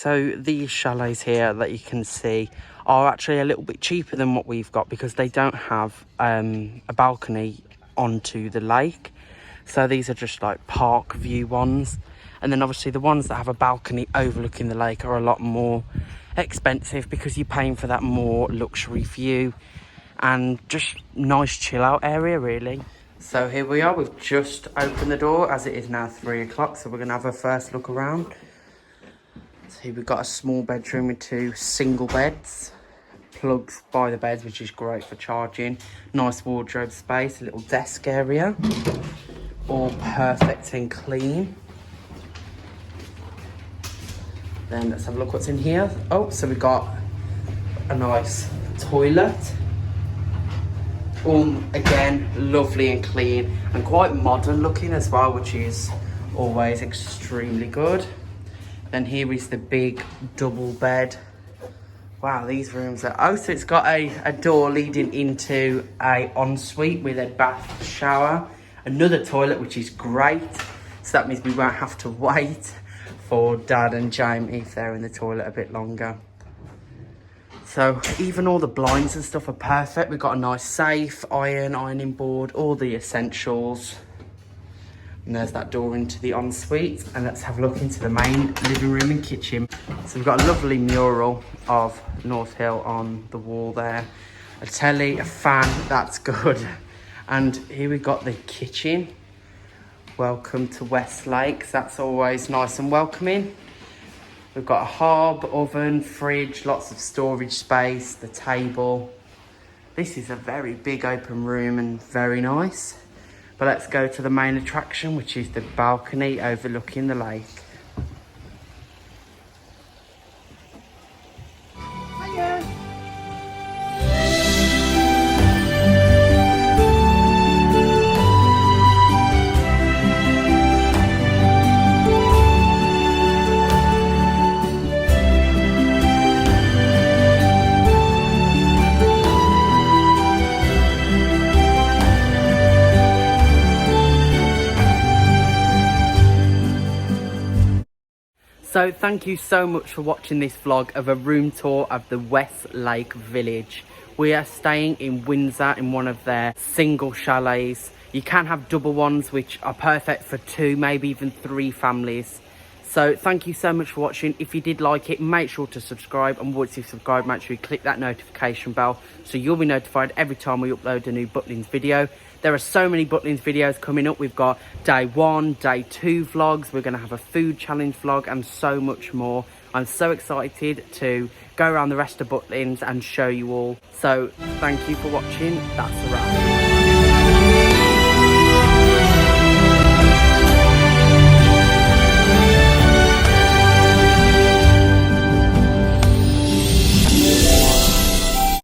So these chalets here that you can see are actually a little bit cheaper than what we've got because they don't have a balcony onto the lake. So these are just like park view ones. And then obviously the ones that have a balcony overlooking the lake are a lot more expensive because you're paying for that more luxury view and just nice chill out area really. So here we are, we've just opened the door as it is now 3 o'clock. So we're gonna have a first look around. So here we've got a small bedroom with 2 single beds. Plugs by the beds, which is great for charging. Nice wardrobe space, a little desk area. All perfect and clean. Then let's have a look what's in here. Oh, so we've got a nice toilet. All again lovely and clean and quite modern looking as well, which is always extremely good. Then here is the big double bed. Wow, these rooms are... Oh, so it's got a door leading into a ensuite with a bath shower. Another toilet, which is great. So that means we won't have to wait for Dad and Jamie if they're in the toilet a bit longer. So even all the blinds and stuff are perfect. We've got a nice safe, ironing board, all the essentials. And there's that door into the ensuite. And let's have a look into the main living room and kitchen. So we've got a lovely mural of North Hill on the wall there. A telly, a fan, that's good. And here we've got the kitchen. Welcome to West Lakes. That's always nice and welcoming. We've got a hob, oven, fridge, lots of storage space, the table. This is a very big open room and very nice. But let's go to the main attraction, which is the balcony overlooking the lake. So thank you so much for watching this vlog of a room tour of the West Lake Village. We are staying in Windsor in one of their single chalets. You can have double ones which are perfect for 2, maybe even 3 families. So thank you so much for watching. If you did like it, make sure to subscribe, and once you've subscribed, make sure you click that notification bell so you'll be notified every time we upload a new Butlins video. There are so many Butlins videos coming up. We've got day 1, day 2 vlogs. We're going to have a food challenge vlog and so much more. I'm so excited to go around the rest of Butlins and show you all. So thank you for watching. That's a wrap.